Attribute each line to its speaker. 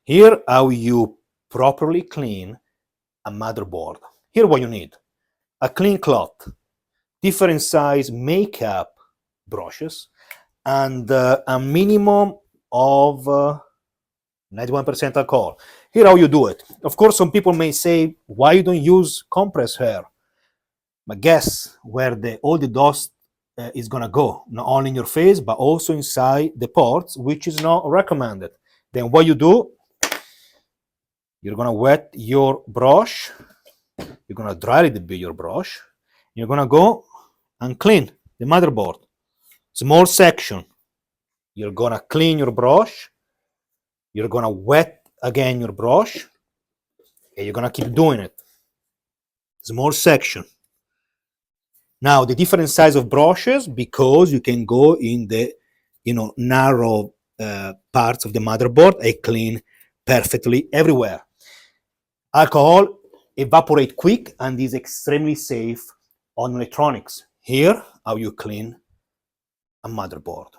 Speaker 1: Here, how you properly clean a motherboard. Here, what you need: a clean cloth, different size makeup brushes, and a minimum of 91% alcohol. Here, how you do it. Of course, some people may say, why you don't use compressed air? But guess where all the dust is gonna go? Not only in your face, but also inside the ports, which is not recommended. Then what you do, you're gonna wet your brush, you're gonna dry a little bit your brush, you're gonna go and clean the motherboard. Small section. You're gonna clean your brush, you're gonna wet again your brush, and you're gonna keep doing it. Small section. Now the different size of brushes, because you can go in the narrow parts of the motherboard and clean perfectly everywhere. Alcohol evaporate quick and is extremely safe on electronics. Here, how you clean a motherboard.